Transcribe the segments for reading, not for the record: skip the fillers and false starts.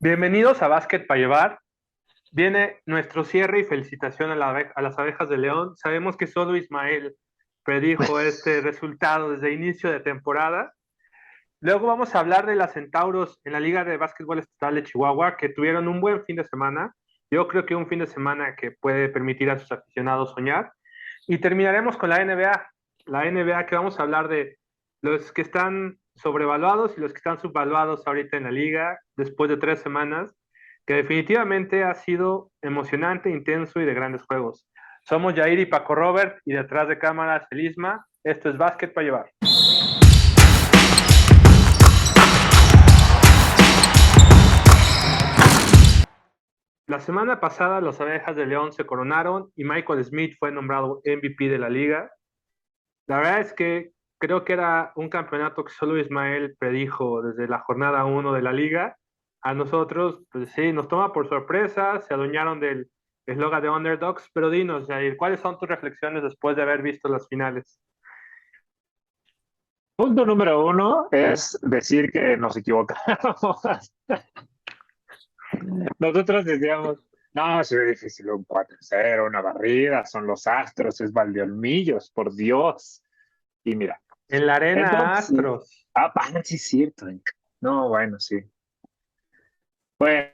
Bienvenidos a Básquet para Llevar. Viene nuestro cierre y felicitación a las abejas de León. Sabemos que solo Ismael predijo este resultado desde inicio de temporada. Luego vamos a hablar de las Centauros en la Liga de Básquetbol Estatal de Chihuahua, que tuvieron un buen fin de semana. Yo creo que un fin de semana que puede permitir a sus aficionados soñar. Y terminaremos con la NBA. La NBA que vamos a hablar de los que están sobrevaluados y los que están subvaluados ahorita en la liga después de 3 semanas, que definitivamente ha sido emocionante, intenso y de grandes juegos. Somos Jair y Paco Robert y detrás de cámaras el Isma. Esto es Básquet para Llevar. La semana pasada las abejas de León se coronaron y Michael Smith fue nombrado MVP de la liga. La verdad es que creo que era un campeonato que solo Ismael predijo desde la jornada uno de la liga. A nosotros, pues sí, nos toma por sorpresa, se adueñaron del eslogan de Underdogs, pero dinos, Jair, ¿cuáles son tus reflexiones después de haber visto las finales? Punto número uno es decir que nos equivocamos. Nosotros decíamos, no, se ve difícil un 4-0, una barrida, son los Astros, es Valdeolmillos, por Dios. Y mira, En la arena entonces, Astros. sí es cierto. No, bueno, sí. Bueno,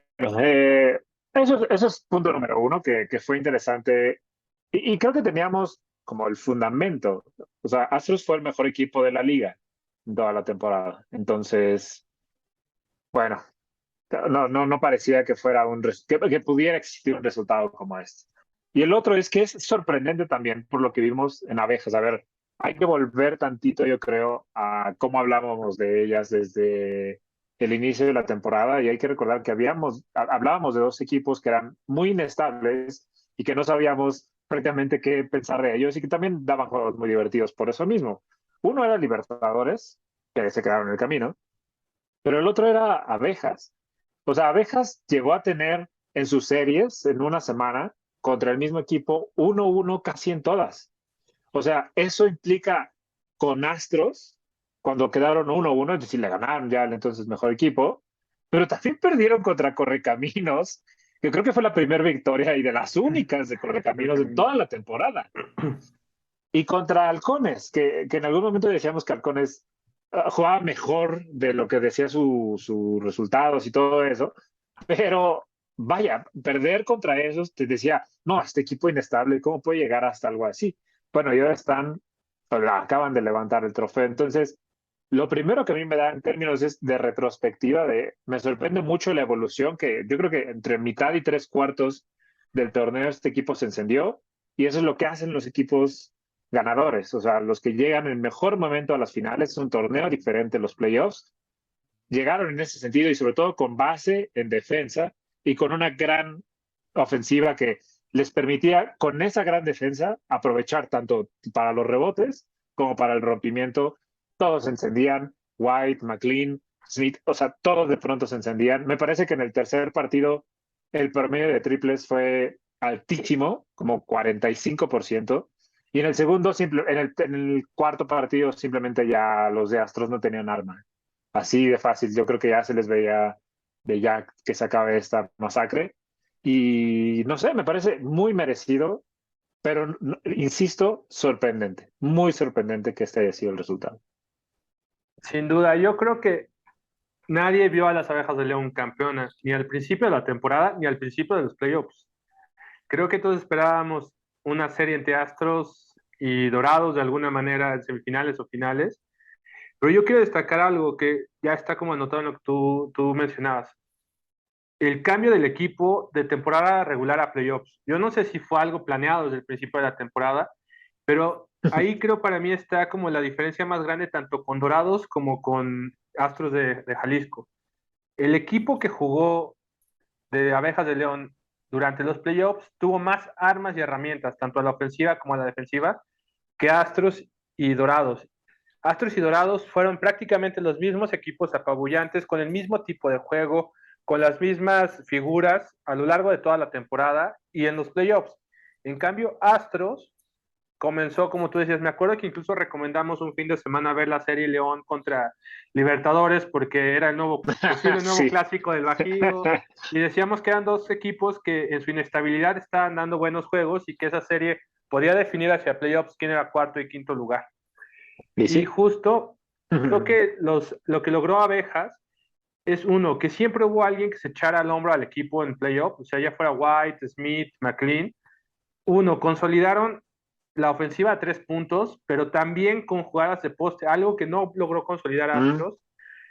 eso es punto número uno, que fue interesante. Y creo que teníamos como el fundamento. O sea, Astros fue el mejor equipo de la liga en toda la temporada. Entonces, bueno, no parecía que fuera que pudiera existir un resultado como este. Y el otro es que es sorprendente también por lo que vimos en abejas. A ver, hay que volver tantito, yo creo, a cómo hablábamos de ellas desde el inicio de la temporada y hay que recordar que hablábamos de dos equipos que eran muy inestables y que no sabíamos prácticamente qué pensar de ellos y que también daban juegos muy divertidos por eso mismo. Uno era Libertadores, que se quedaron en el camino, pero el otro era abejas. O sea, Abejas llegó a tener en sus series en una semana contra el mismo equipo 1-1 casi en todas. O sea, eso implica con Astros, cuando quedaron 1-1, es decir, le ganaron ya el entonces mejor equipo, pero también perdieron contra Correcaminos, que creo que fue la primera victoria y de las únicas de Correcaminos de toda la temporada. Y contra Halcones, que en algún momento decíamos que Halcones jugaba mejor de lo que decía sus resultados y todo eso, pero vaya, perder contra esos te decía, no, este equipo inestable, ¿cómo puede llegar hasta algo así? Bueno, y ahora acaban de levantar el trofeo. Entonces, lo primero que a mí me da en términos es de retrospectiva, me sorprende mucho la evolución que yo creo que entre mitad y tres cuartos del torneo este equipo se encendió y eso es lo que hacen los equipos ganadores, o sea, los que llegan en el mejor momento a las finales, es un torneo diferente, los playoffs, llegaron en ese sentido y sobre todo con base en defensa y con una gran ofensiva que les permitía con esa gran defensa aprovechar tanto para los rebotes como para el rompimiento. Todos se encendían, White, McLean, Smith, o sea, todos de pronto se encendían. Me parece que en el tercer partido el promedio de triples fue altísimo, como 45%. Y en el segundo, en el cuarto partido, simplemente ya los de Astros no tenían arma. Así de fácil, yo creo que ya se les veía de ya que se acabe esta masacre. Y no sé, me parece muy merecido, pero insisto, sorprendente, muy sorprendente que este haya sido el resultado. Sin duda, yo creo que nadie vio a las abejas de León campeonas, ni al principio de la temporada, ni al principio de los playoffs. Creo que todos esperábamos una serie entre Astros y Dorados de alguna manera en semifinales o finales, pero yo quiero destacar algo que ya está como anotado en lo que tú mencionabas. El cambio del equipo de temporada regular a playoffs. Yo no sé si fue algo planeado desde el principio de la temporada, pero ahí creo para mí está como la diferencia más grande tanto con Dorados como con Astros de Jalisco. El equipo que jugó de Abejas de León durante los playoffs tuvo más armas y herramientas, tanto a la ofensiva como a la defensiva, que Astros y Dorados. Astros y Dorados fueron prácticamente los mismos equipos apabullantes, con el mismo tipo de juego, con las mismas figuras a lo largo de toda la temporada y en los playoffs. En cambio, Astros comenzó, como tú decías, me acuerdo que incluso recomendamos un fin de semana ver la serie León contra Libertadores porque era el posible nuevo Sí. clásico del Bajío y decíamos que eran dos equipos que en su inestabilidad estaban dando buenos juegos y que esa serie podía definir hacia playoffs quién era cuarto y quinto lugar. Y Y sí. justo creo que lo que logró Abejas es uno, que siempre hubo alguien que se echara al hombro al equipo en playoff, o sea, ya fuera White, Smith, McLean. Uno, consolidaron la ofensiva a 3 puntos, pero también con jugadas de poste, algo que no logró consolidar Mm, Astros,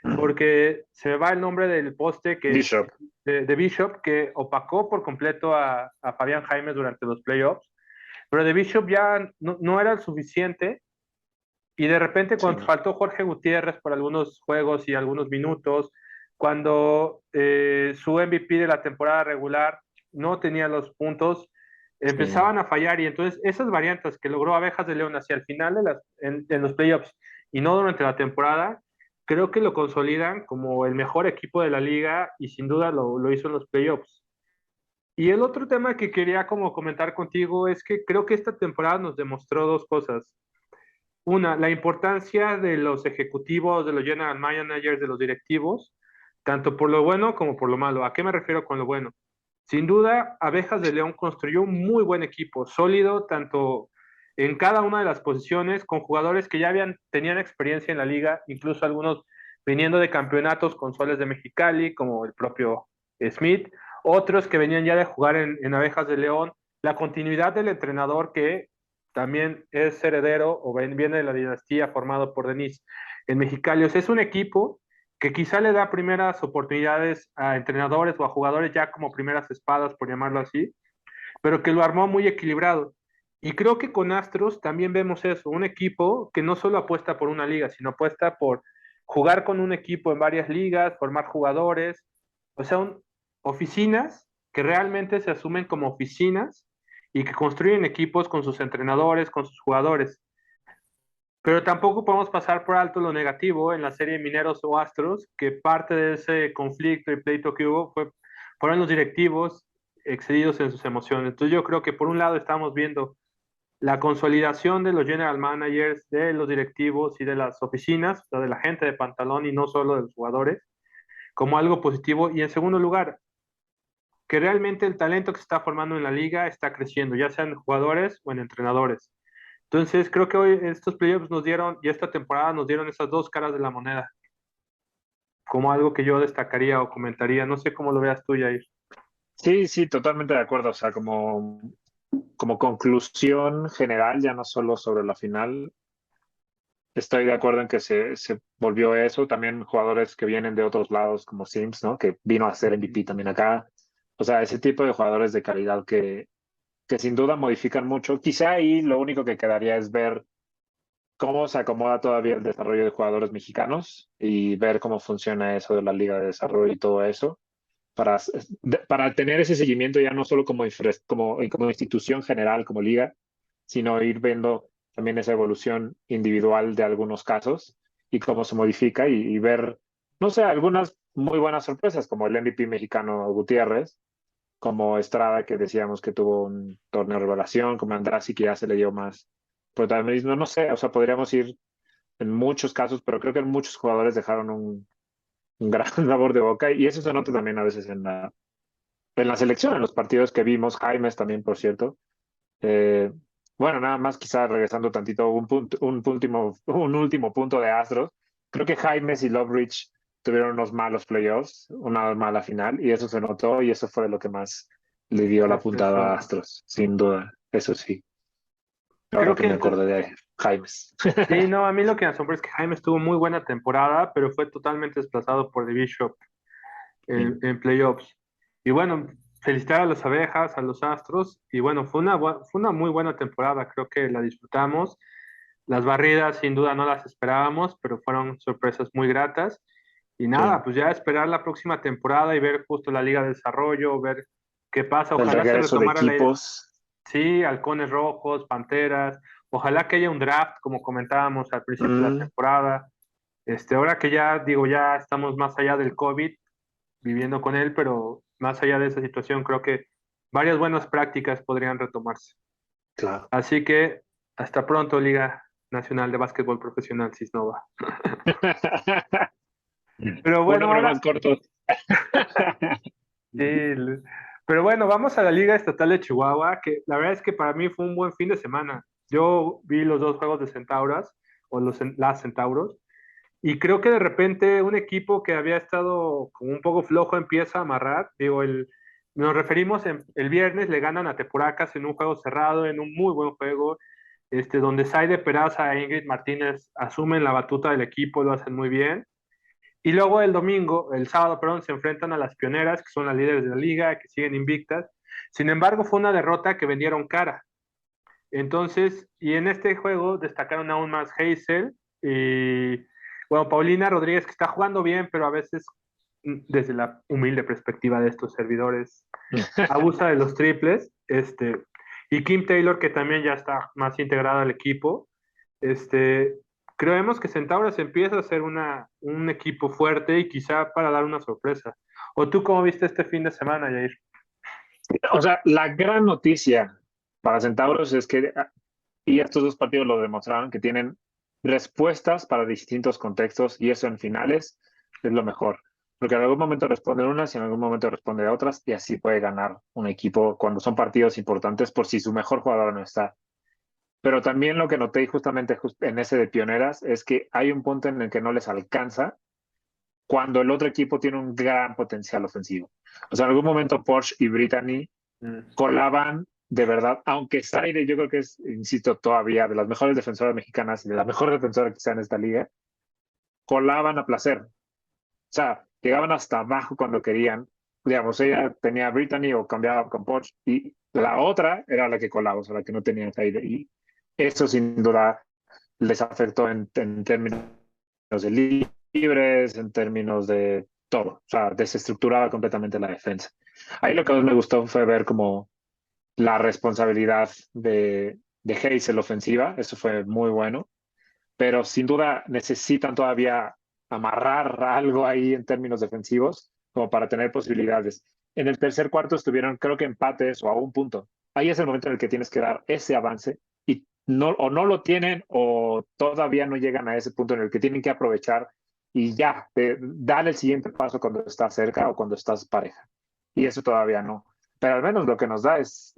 mm. porque se me va el nombre del poste Bishop. de Bishop, que opacó por completo a Fabián Jaimes durante los playoffs, pero de Bishop ya no era el suficiente y de repente Sí, cuando no. faltó Jorge Gutiérrez por algunos juegos y algunos minutos, cuando su MVP de la temporada regular no tenía los puntos, Sí. empezaban a fallar y entonces esas variantes que logró Abejas de León hacia el final en los playoffs y no durante la temporada, creo que lo consolidan como el mejor equipo de la liga y sin duda lo hizo en los playoffs. Y el otro tema que quería como comentar contigo es que creo que esta temporada nos demostró dos cosas. Una, la importancia de los ejecutivos, de los general managers, de los directivos, tanto por lo bueno como por lo malo. ¿A qué me refiero con lo bueno? Sin duda, Abejas de León construyó un muy buen equipo, sólido, tanto en cada una de las posiciones, con jugadores que ya tenían experiencia en la liga, incluso algunos viniendo de campeonatos con Soles de Mexicali, como el propio Smith, otros que venían ya de jugar en Abejas de León, la continuidad del entrenador que también es heredero o viene de la dinastía formado por Denis en Mexicali. O sea, es un equipo que quizá le da primeras oportunidades a entrenadores o a jugadores ya como primeras espadas, por llamarlo así, pero que lo armó muy equilibrado. Y creo que con Astros también vemos eso, un equipo que no solo apuesta por una liga, sino apuesta por jugar con un equipo en varias ligas, formar jugadores, o sea, oficinas que realmente se asumen como oficinas y que construyen equipos con sus entrenadores, con sus jugadores. Pero tampoco podemos pasar por alto lo negativo en la serie Mineros o Astros, que parte de ese conflicto y pleito que hubo fueron los directivos excedidos en sus emociones. Entonces yo creo que por un lado estamos viendo la consolidación de los general managers, de los directivos y de las oficinas, o sea, de la gente de pantalón y no solo de los jugadores, como algo positivo. Y en segundo lugar, que realmente el talento que se está formando en la liga está creciendo, ya sean jugadores o en entrenadores. Entonces, creo que hoy estos playoffs nos dieron, y esta temporada nos dieron esas dos caras de la moneda, como algo que yo destacaría o comentaría. No sé cómo lo veas tú, Jair. Sí, sí, totalmente de acuerdo. O sea, como conclusión general, ya no solo sobre la final, estoy de acuerdo en que se volvió eso. También jugadores que vienen de otros lados, como Sims, ¿no? Que vino a ser MVP también acá. O sea, ese tipo de jugadores de calidad que sin duda modifican mucho. Quizá ahí lo único que quedaría es ver cómo se acomoda todavía el desarrollo de jugadores mexicanos y ver cómo funciona eso de la Liga de Desarrollo y todo eso para tener ese seguimiento ya no solo como institución general, como liga, sino ir viendo también esa evolución individual de algunos casos y cómo se modifica y ver, no sé, algunas muy buenas sorpresas, como el MVP mexicano Gutiérrez, como Estrada, que decíamos que tuvo un torneo de revelación, como Andrasi, que ya se le dio más protagonismo, no sé, o sea, podríamos ir en muchos casos, pero creo que muchos jugadores dejaron un gran labor de boca y eso se nota también a veces en la selección, en los partidos que vimos, Jaimes también, por cierto. Eh, bueno, nada más quizás regresando tantito, un último punto de Astros. Creo que Jaimes y Loveridge tuvieron unos malos playoffs, una mala final, y eso se notó y eso fue lo que más le dio la Les puntada a pesó. Astros, sin duda, eso sí. Ahora Creo que me que acordé de Jaimes. sí, no, a mí lo que me asombra es que Jaime estuvo muy buena temporada, pero fue totalmente desplazado por The Bishop Sí, en playoffs. Y bueno, felicitar a las abejas, a los astros, y bueno, fue una muy buena temporada, creo que la disfrutamos. Las barridas sin duda no las esperábamos, pero fueron sorpresas muy gratas. Y nada, sí. pues ya esperar la próxima temporada y ver justo la Liga de Desarrollo, ver qué pasa. El Ojalá se regreso de retomara equipos. sí, halcones rojos, panteras. Ojalá que haya un draft, como comentábamos al principio de la Mm, temporada. Ahora que ya digo, ya estamos más allá del COVID, viviendo con él, pero más allá de esa situación, creo que varias buenas prácticas podrían retomarse. claro. Así que Hasta pronto, Liga Nacional de Básquetbol Profesional Cisnova. Pero Un bueno, nombre ahora, más corto. sí, pero bueno, vamos a la Liga Estatal de Chihuahua, que la verdad es que para mí fue un buen fin de semana. Yo vi los dos juegos de Centauras, o las Centauros, y creo que de repente un equipo que había estado como un poco flojo empieza a amarrar. Digo, nos referimos el viernes, le ganan a Tepuracas en un juego cerrado, en un muy buen juego, donde Saide Peraza e Ingrid Martínez asumen la batuta del equipo, lo hacen muy bien. Y luego el sábado, perdón, se enfrentan a las Pioneras, que son las líderes de la liga, que siguen invictas. Sin embargo, fue una derrota que vendieron cara. Entonces, y en este juego destacaron aún más Hazel y, bueno, Paulina Rodríguez, que está jugando bien, pero a veces, desde la humilde perspectiva de estos servidores, abusa de los triples. Y Kim Taylor, que también ya está más integrada al equipo. Este, Creemos que Centauros empieza a ser un equipo fuerte y quizá para dar una sorpresa. ¿O tú cómo viste este fin de semana, Jair? O sea, la gran noticia para Centauros es que, y estos dos partidos lo demostraron, que tienen respuestas para distintos contextos y eso en finales es lo mejor. Porque en algún momento responden unas y en algún momento responden otras y así puede ganar un equipo cuando son partidos importantes por si su mejor jugador no está. Pero también lo que noté justamente en ese de Pioneras es que hay un punto en el que no les alcanza cuando el otro equipo tiene un gran potencial ofensivo. O sea, en algún momento Porsche y Brittany Mm. colaban de verdad, aunque Zaire yo creo que es, insisto, todavía de las mejores defensoras mexicanas y de la mejor defensora que sea en esta liga, colaban a placer. O sea, llegaban hasta abajo cuando querían. Digamos, ella tenía a Brittany o cambiaba con Porsche y la otra era la que colaba, o sea, la que no tenía Zaire. Y eso sin duda les afectó en términos de libres, en términos de todo. O sea, desestructuraba completamente la defensa. Ahí lo que más me gustó fue ver como la responsabilidad de Hazel ofensiva, eso fue muy bueno, pero sin duda necesitan todavía amarrar algo ahí en términos defensivos como para tener posibilidades. En el tercer cuarto estuvieron, creo que empates o a un punto. Ahí es el momento en el que tienes que dar ese avance y no, o no lo tienen o todavía no llegan a ese punto en el que tienen que aprovechar y ya, dar el siguiente paso cuando estás cerca o cuando estás pareja. Y eso todavía no. Pero al menos lo que nos da es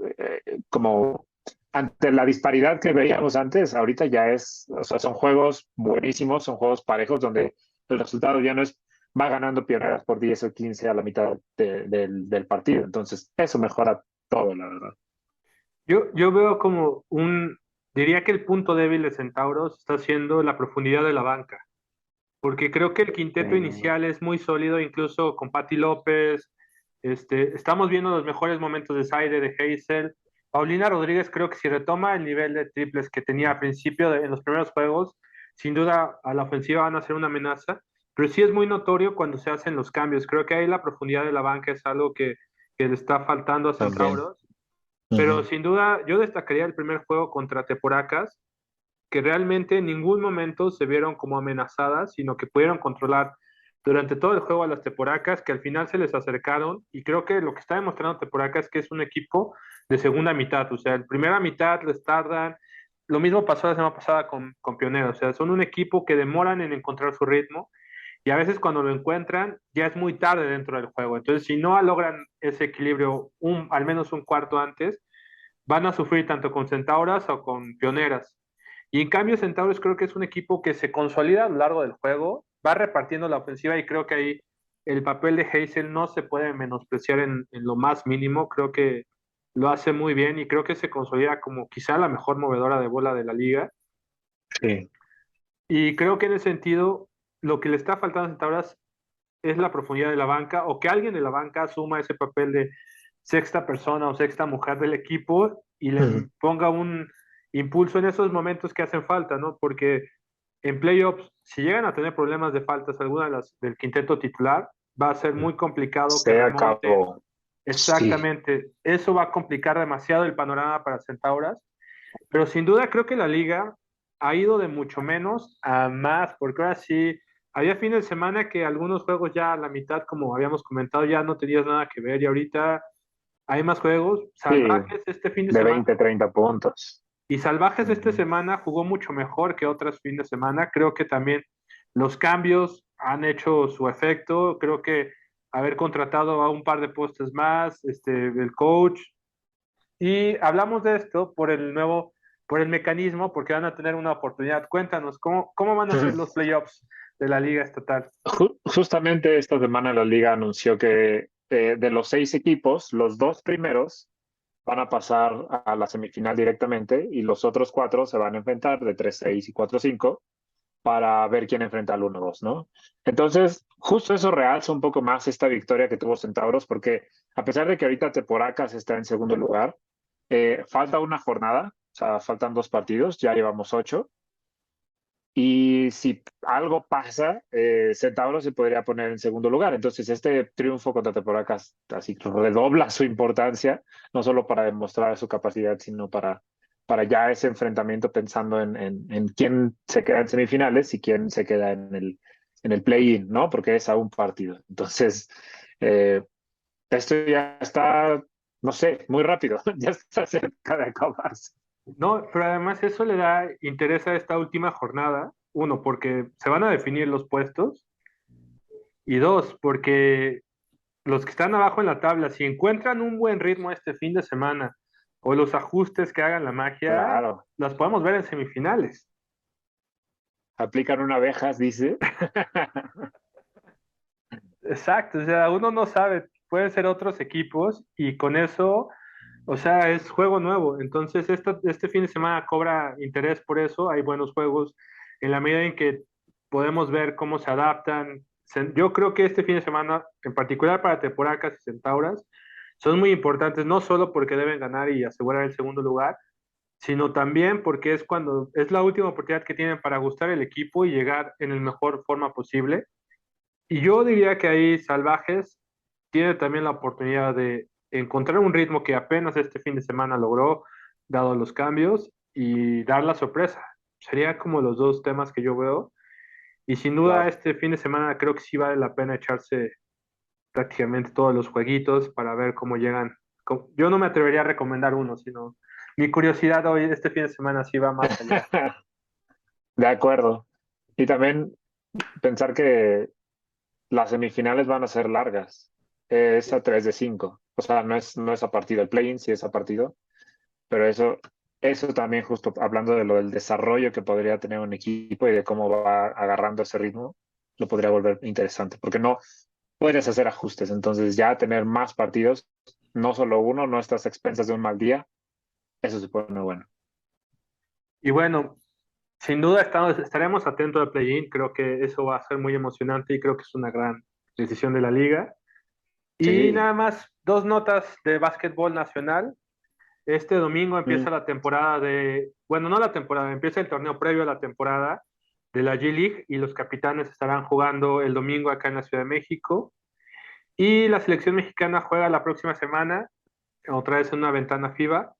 como ante la disparidad que veíamos antes, ahorita ya es, o sea, son juegos buenísimos, son juegos parejos donde el resultado ya no es va ganando Pioneras por 10 o 15 a la mitad del partido. Entonces, eso mejora todo, la verdad. Yo veo diría que el punto débil de Centauros está siendo la profundidad de la banca, porque creo que el quinteto inicial es muy sólido, incluso con Patti López. Estamos viendo los mejores momentos de Saide, de Hazel. Paulina Rodríguez creo que si retoma el nivel de triples que tenía al principio en los primeros juegos, sin duda a la ofensiva van a ser una amenaza, pero sí es muy notorio cuando se hacen los cambios. Creo que ahí la profundidad de la banca es algo que le está faltando a También. Centauros, pero Uh-huh. sin duda yo destacaría el primer juego contra Teporacas, que realmente en ningún momento se vieron como amenazadas, sino que pudieron controlar durante todo el juego a las Teporacas, que al final se les acercaron, y creo que lo que está demostrando Teporacas es que es un equipo de segunda mitad, o sea, en primera mitad les tardan, lo mismo pasó la semana pasada con Pioneros, o sea, son un equipo que demoran en encontrar su ritmo, y a veces cuando lo encuentran ya es muy tarde dentro del juego, entonces si no logran ese equilibrio al menos un cuarto antes, van a sufrir tanto con Centauras o con Pioneras. Y en cambio, Centauros creo que es un equipo que se consolida a lo largo del juego, va repartiendo la ofensiva y creo que ahí el papel de Hazel no se puede menospreciar en lo más mínimo. Creo que lo hace muy bien y creo que se consolida como quizá la mejor movedora de bola de la liga. Sí. Y creo que en ese sentido, lo que le está faltando a Centauras es la profundidad de la banca o que alguien de la banca asuma ese papel de sexta persona o sexta mujer del equipo y Uh-huh. le ponga un impulso en esos momentos que hacen falta, ¿no? Porque en playoffs, si llegan a tener problemas de faltas alguna de las del quinteto titular, va a ser muy complicado que Se remonten. acabó. Sí. Exactamente, eso va a complicar demasiado el panorama para Centauras, pero sin duda creo que la liga ha ido de mucho menos a más, porque ahora sí, había fin de semana que algunos juegos ya a la mitad, como habíamos comentado, ya no tenías nada que ver y ahorita hay más juegos Sí. salvajes este fin de De semana. 20, 30 puntos. Y Salvajes esta Ujú. semana jugó mucho mejor que otras fines de semana. Creo que también los cambios han hecho su efecto. Creo que haber contratado a un par de postes más, el coach. Y hablamos de esto por el mecanismo, porque van a tener una oportunidad. Cuéntanos, ¿cómo van a ser los playoffs de la Liga Estatal? Justamente esta semana la liga anunció que de los 6 equipos, los 2 primeros van a pasar a la semifinal directamente y los otros 4 se van a enfrentar de 3-6 y 4-5 para ver quién enfrenta al 1-2, ¿no? Entonces, justo eso realza un poco más esta victoria que tuvo Centauros, porque a pesar de que ahorita Teporacas está en segundo lugar, falta una jornada, o sea, faltan 2 partidos, ya llevamos 8, y si algo pasa, Centauros se podría poner en segundo lugar. Entonces, este triunfo contra Teporacas así redobla su importancia, no solo para demostrar su capacidad, sino para ya ese enfrentamiento pensando en quién se queda en semifinales y quién se queda en el play-in, ¿no? Porque es a un partido. Entonces, eh, esto ya está, no sé, muy rápido, ya está cerca de acabarse. No, pero además eso le da interés a esta última jornada. Uno, porque se van a definir los puestos. Y dos, porque los que están abajo en la tabla, si encuentran un buen ritmo este fin de semana o los ajustes que hagan la magia, Claro, las podemos ver en semifinales. aplican una abejas, dice. Exacto, o sea, uno no sabe, pueden ser otros equipos y con eso, o sea, es juego nuevo. Entonces, este fin de semana cobra interés por eso, hay buenos juegos en la medida en que podemos ver cómo se adaptan. Yo creo que este fin de semana, en particular para Temporacas y Centauras, son muy importantes, no solo porque deben ganar y asegurar el segundo lugar, sino también porque es cuando es la última oportunidad que tienen para gustar el equipo y llegar en la mejor forma posible. Y yo diría que ahí Salvajes tiene también la oportunidad de encontrar un ritmo que apenas este fin de semana logró, dado los cambios, y dar la sorpresa. Sería como los dos temas que yo veo. Y sin duda Claro. este fin de semana creo que sí vale la pena echarse prácticamente todos los jueguitos para ver cómo llegan. Yo no me atrevería a recomendar uno, sino mi curiosidad hoy, este fin de semana, sí va más allá. De acuerdo. Y también pensar que las semifinales van a ser largas. Es a 3-5. O sea, no es a partido. El play-in sí es a partido. Pero eso también, justo hablando de lo del desarrollo que podría tener un equipo y de cómo va agarrando ese ritmo, lo podría volver interesante. Porque no puedes hacer ajustes. Entonces, ya tener más partidos, no solo uno, no estás a expensas de un mal día, eso se pone bueno. Y bueno, sin duda estaremos atentos al play-in, creo que eso va a ser muy emocionante y creo que es una gran decisión de la liga. Y Sí. nada más, dos notas de básquetbol nacional. Este domingo Mm. empieza la temporada bueno, no la temporada, empieza el torneo previo a la temporada de la G-League y los capitanes estarán jugando el domingo acá en la Ciudad de México. Y la selección mexicana juega la próxima semana, otra vez en una ventana FIBA.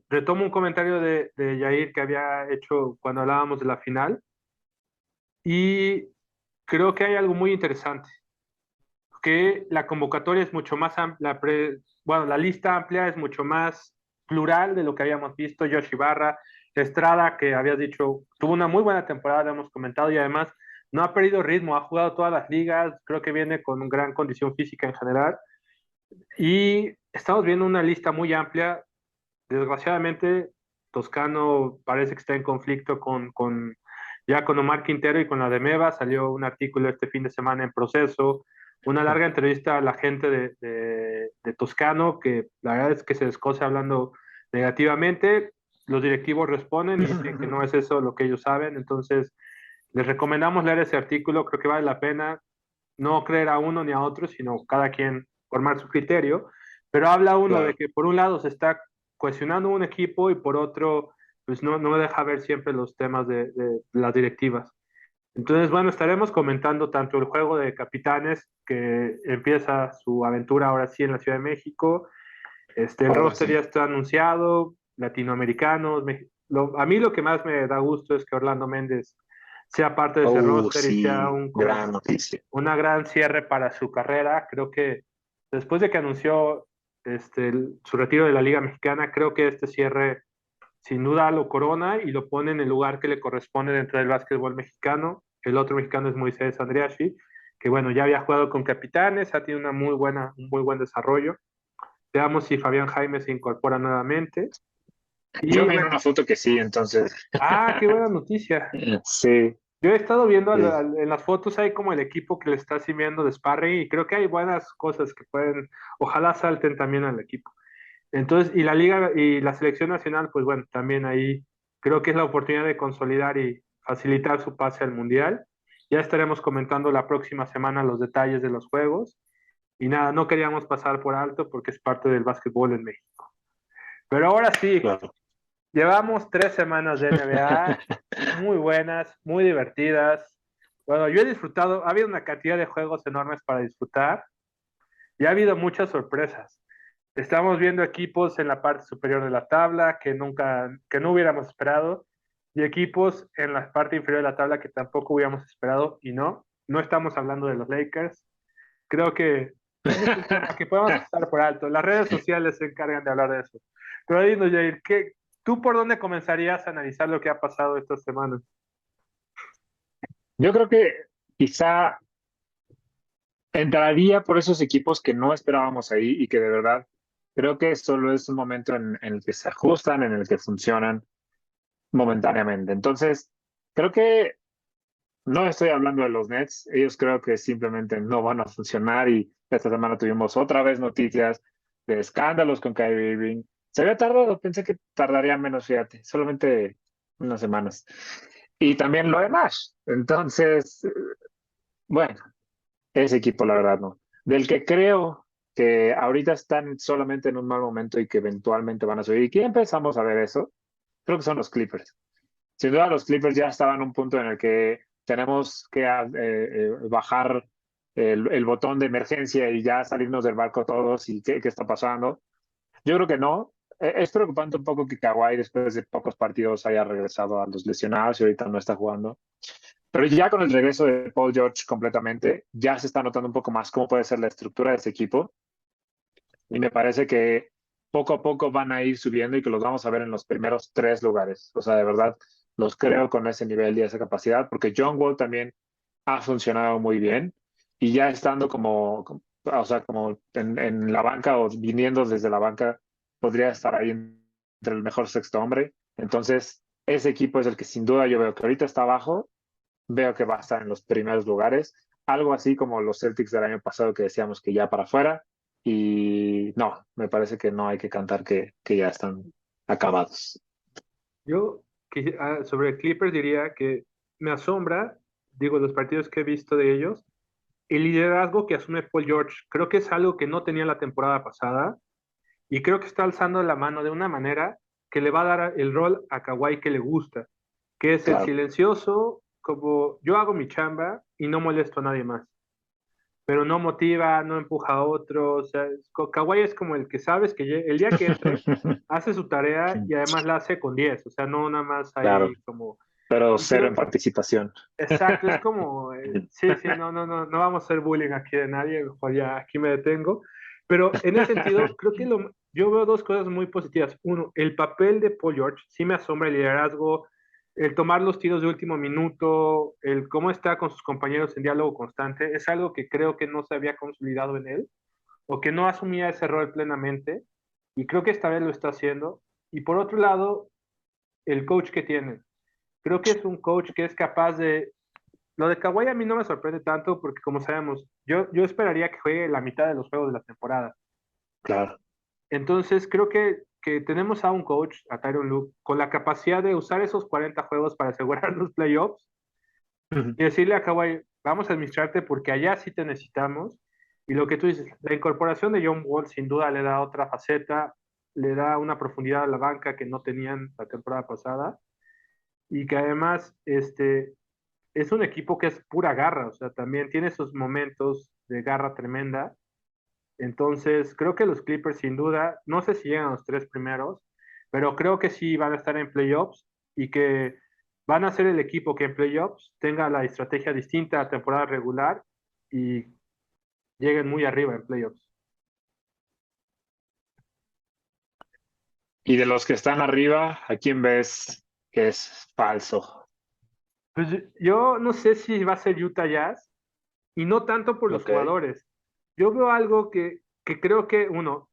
Retomo un comentario de Yair que había hecho cuando hablábamos de la final y creo que hay algo muy interesante, que la convocatoria es mucho más amplia, bueno, la lista amplia es mucho más plural de lo que habíamos visto. Josh Ibarra, Estrada, que habías dicho, tuvo una muy buena temporada, lo hemos comentado, y además no ha perdido ritmo, ha jugado todas las ligas, creo que viene con una gran condición física en general. Y estamos viendo una lista muy amplia. Desgraciadamente, Toscano parece que está en conflicto ya con Omar Quintero y con la de Meva. Salió un artículo este fin de semana en Proceso, una larga entrevista a la gente de Toscano, que la verdad es que se descoce hablando negativamente. Los directivos responden y dicen que no es eso lo que ellos saben. Entonces, les recomendamos leer ese artículo. Creo que vale la pena no creer a uno ni a otro, sino cada quien formar su criterio. Pero habla uno de Claro. que por un lado se está cohesionando un equipo y por otro, pues no me deja ver siempre los temas de las directivas. Entonces, bueno, estaremos comentando tanto el juego de capitanes que empieza su aventura ahora sí en la Ciudad de México. El Ahora roster ya sí. está anunciado, latinoamericanos. A mí lo que más me da gusto es que Orlando Méndez sea parte de ese roster y sea Sí, gran noticia. una gran cierre para su carrera. Creo que después de que anunció su retiro de la Liga Mexicana, creo que este cierre sin duda lo corona y lo pone en el lugar que le corresponde dentro del básquetbol mexicano. El otro mexicano es Moisés Andriashi, que bueno, ya había jugado con Capitanes, ha tenido un muy buen desarrollo. Veamos si Fabián Jaime se incorpora nuevamente. Yo Y vi en bueno, una foto que sí, entonces. qué buena noticia. Sí, Yo he estado viendo sí. en las fotos, hay como el equipo que le está sirviendo de sparring y creo que hay buenas cosas que pueden, ojalá salten también al equipo. Entonces, y la liga y la selección nacional, pues bueno, también ahí creo que es la oportunidad de consolidar y facilitar su pase al mundial. Ya estaremos comentando la próxima semana los detalles de los juegos. Y nada, no queríamos pasar por alto porque es parte del básquetbol en México. Pero ahora sí, Claro. llevamos 3 semanas de NBA muy buenas, muy divertidas. Bueno, yo he disfrutado, ha habido una cantidad de juegos enormes para disfrutar y ha habido muchas sorpresas. Estamos viendo equipos en la parte superior de la tabla que no hubiéramos esperado y equipos en la parte inferior de la tabla que tampoco hubiéramos esperado y no estamos hablando de los Lakers. Creo que ese es un tema que podemos pasar por alto. Las redes sociales se encargan de hablar de eso. Pero dinos, Jair, ¿tú por dónde comenzarías a analizar lo que ha pasado estas semanas? Yo creo que quizá entraría por esos equipos que no esperábamos ahí y que de verdad creo que solo es un momento en el que se ajustan, en el que funcionan momentáneamente. Entonces, creo que no estoy hablando de los Nets, ellos creo que simplemente no van a funcionar y esta semana tuvimos otra vez noticias de escándalos con Kyrie Irving. Se había tardado, pensé que tardaría menos, fíjate, solamente unas semanas. Y también lo de Nash. Entonces, bueno, ese equipo, la verdad, no. Del que creo que ahorita están solamente en un mal momento y que eventualmente van a subir. ¿Y quién empezamos a ver eso? Creo que son los Clippers. Sin duda, los Clippers ya estaban en un punto en el que tenemos que bajar el botón de emergencia y ya salirnos del barco todos y qué está pasando. Yo creo que no. Es preocupante un poco que Kawhi después de pocos partidos haya regresado a los lesionados y ahorita no está jugando. Pero ya con el regreso de Paul George completamente, ya se está notando un poco más cómo puede ser la estructura de ese equipo. Y me parece que poco a poco van a ir subiendo y que los vamos a ver en los primeros 3 lugares. O sea, de verdad, los creo con ese nivel y esa capacidad, porque John Wall también ha funcionado muy bien y ya estando o sea, como en la banca o viniendo desde la banca, podría estar ahí entre el mejor sexto hombre. Entonces, ese equipo es el que sin duda yo veo que ahorita está abajo, veo que va a estar en los primeros lugares, algo así como los Celtics del año pasado que decíamos que ya para afuera, y no, me parece que no hay que cantar que ya están acabados. Yo sobre Clippers diría que me asombra, digo, los partidos que he visto de ellos, el liderazgo que asume Paul George. Creo que es algo que no tenía la temporada pasada y creo que está alzando la mano de una manera que le va a dar el rol a Kawhi que le gusta, que es el Claro. silencioso, como yo hago mi chamba y no molesto a nadie más, pero no motiva, no empuja a otros. O sea, Kawhi es como el que sabes que el día que entre hace su tarea y además la hace con 10, o sea, no nada más Claro, ahí como... pero Y cero en creo, participación. exacto, es como, sí, sí, no vamos a hacer bullying aquí de nadie, mejor ya aquí me detengo. Pero en ese sentido, creo que yo veo dos cosas muy positivas. Uno, el papel de Paul George, sí me asombra el liderazgo, el tomar los tiros de último minuto, el cómo está con sus compañeros en diálogo constante, es algo que creo que no se había consolidado en él, o que no asumía ese rol plenamente, y creo que esta vez lo está haciendo. Y por otro lado, el coach que tiene. Creo que es un coach que es capaz de... Lo de Kawhi a mí no me sorprende tanto porque, como sabemos, yo esperaría que juegue la mitad de los juegos de la temporada. Claro. Entonces, creo que tenemos a un coach, a Tyronn Lue, con la capacidad de usar esos 40 juegos para asegurar los playoffs Ujú. y decirle a Kawhi, vamos a administrarte porque allá sí te necesitamos. Y lo que tú dices, la incorporación de John Wall sin duda le da otra faceta, le da una profundidad a la banca que no tenían la temporada pasada y que además es un equipo que es pura garra, o sea, también tiene sus momentos de garra tremenda. Entonces, creo que los Clippers, sin duda, no sé si llegan a los 3 primeros, pero creo que sí van a estar en playoffs y que van a ser el equipo que en playoffs tenga la estrategia distinta a temporada regular y lleguen muy arriba en playoffs. Y de los que están arriba, ¿a quién ves que es falso? Pues yo no sé si va a ser Utah Jazz y no tanto por los Ok, jugadores. Yo veo algo que creo que, uno,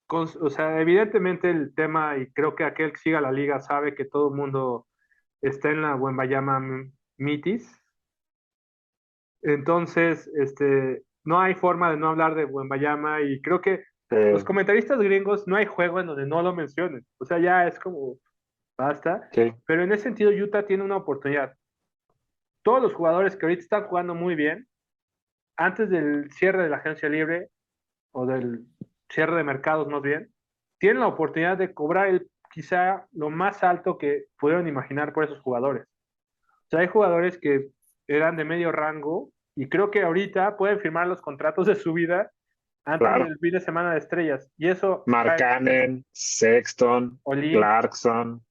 o sea, evidentemente el tema, y creo que aquel que siga la liga sabe que todo el mundo está en la Wembayama Mitis. Entonces, no hay forma de no hablar de Wembayama y creo que los eh, comentaristas gringos no hay juego en donde no lo mencionen. O sea, ya es como basta. sí, Pero en ese sentido, Utah tiene una oportunidad. Todos los jugadores que ahorita están jugando muy bien, antes del cierre de la agencia libre o del cierre de mercados más bien, tienen la oportunidad de cobrar quizá lo más alto que pudieron imaginar por esos jugadores. O sea, hay jugadores que eran de medio rango y creo que ahorita pueden firmar los contratos de su vida antes claro. del fin de semana de estrellas. Y eso cae Markkanen, Sexton, Olin. Clarkson.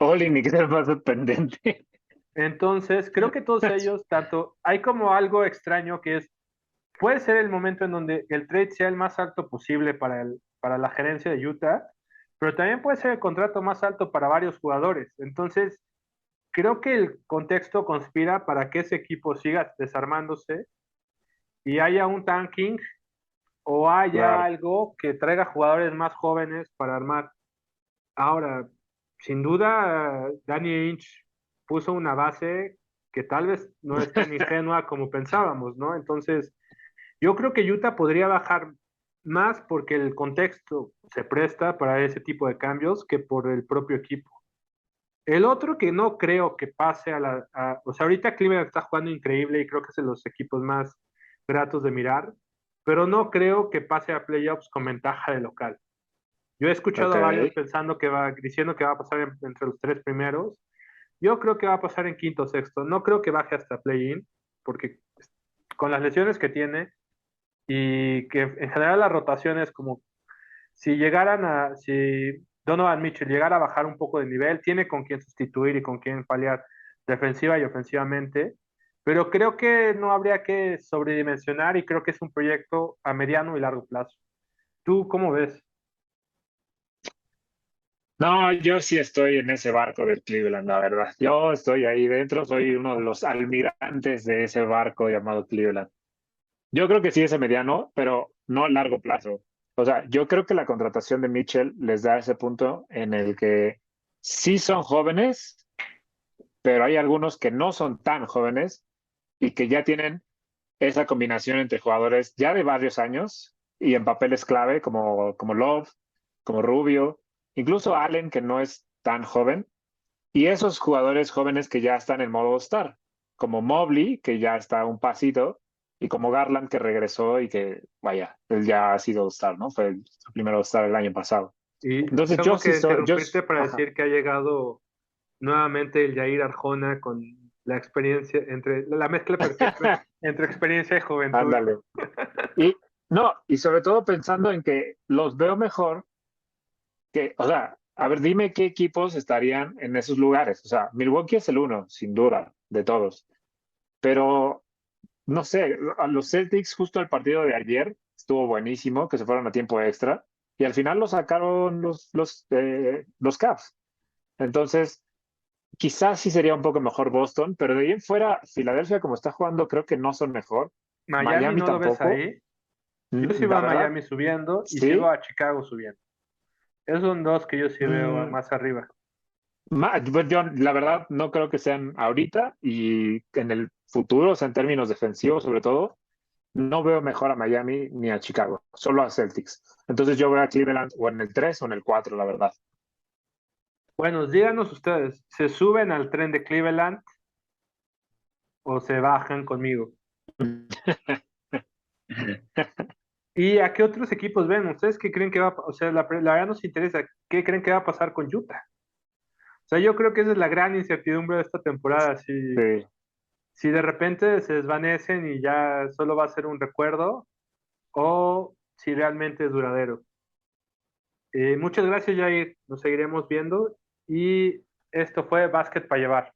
Oli, ni que sea más sorprendente. Entonces, creo que todos ellos, tanto, hay como algo extraño que es, puede ser el momento en donde el trade sea el más alto posible para la gerencia de Utah, pero también puede ser el contrato más alto para varios jugadores. Entonces, creo que el contexto conspira para que ese equipo siga desarmándose y haya un tanking o haya Claro, algo que traiga jugadores más jóvenes para armar. Ahora, sin duda, Danny Ainge puso una base que tal vez no es tan ingenua como pensábamos, ¿no? Entonces, yo creo que Utah podría bajar más porque el contexto se presta para ese tipo de cambios que por el propio equipo. El otro que no creo que pase o sea, ahorita Cleveland está jugando increíble y creo que es de los equipos más gratos de mirar, pero no creo que pase a playoffs con ventaja de local. Yo he escuchado ok. a varios diciendo que va a pasar entre los tres primeros. Yo creo que va a pasar en quinto o sexto. No creo que baje hasta play-in, porque con las lesiones que tiene y que en general las rotaciones, como si Donovan Mitchell llegara a bajar un poco de nivel, tiene con quién sustituir y con quién paliar defensiva y ofensivamente. Pero creo que no habría que sobredimensionar y creo que es un proyecto a mediano y largo plazo. ¿Tú cómo ves? No, yo sí estoy en ese barco del Cleveland, la verdad. Yo estoy ahí dentro, soy uno de los almirantes de ese barco llamado Cleveland. Yo creo que sí es a mediano, pero no a largo plazo. O sea, yo creo que la contratación de Mitchell les da ese punto en el que sí son jóvenes, pero hay algunos que no son tan jóvenes y que ya tienen esa combinación entre jugadores ya de varios años y en papeles clave como Love, como Rubio, incluso Allen, que no es tan joven, y esos jugadores jóvenes que ya están en modo Star, como Mobley, que ya está un pasito, y como Garland, que regresó y que, vaya, él ya ha sido Star, ¿no? Fue su primer Star el año pasado. Y Entonces yo tengo sí que soy, interrumpirte para ajá, decir que ha llegado nuevamente el Jair Arjona con la experiencia, entre la mezcla perfecta entre experiencia y juventud. ándale. Y no, y sobre todo pensando en que los veo mejor que, o sea, a ver, dime qué equipos estarían en esos lugares. O sea, Milwaukee es el uno, sin duda, de todos. Pero, no sé, a los Celtics justo el partido de ayer estuvo buenísimo, que se fueron a tiempo extra, y al final lo sacaron los Cavs. Entonces, quizás sí sería un poco mejor Boston, pero de ahí en fuera, Filadelfia, como está jugando, creo que no son mejor. Miami Miami no lo ves tampoco. ahí. Yo sí veo La a verdad, Miami subiendo y sí veo sí. a Chicago subiendo. Esos son dos que yo sí veo Mm, más arriba. Pues yo, la verdad, no creo que sean ahorita y en el futuro, o sea, en términos defensivos sobre todo, no veo mejor a Miami ni a Chicago, solo a Celtics. Entonces yo veo a Cleveland o en el 3 o en el 4 la verdad. Bueno, díganos ustedes, ¿se suben al tren de Cleveland o se bajan conmigo? ¿Y a qué otros equipos ven? ¿Ustedes qué creen que o sea, la verdad nos interesa, ¿qué creen que va a pasar con Utah? O sea, yo creo que esa es la gran incertidumbre de esta temporada. Sí. Si de repente se desvanecen y ya solo va a ser un recuerdo, o si realmente es duradero. Muchas gracias, Jair. Nos seguiremos viendo. Y esto fue Básquet para llevar.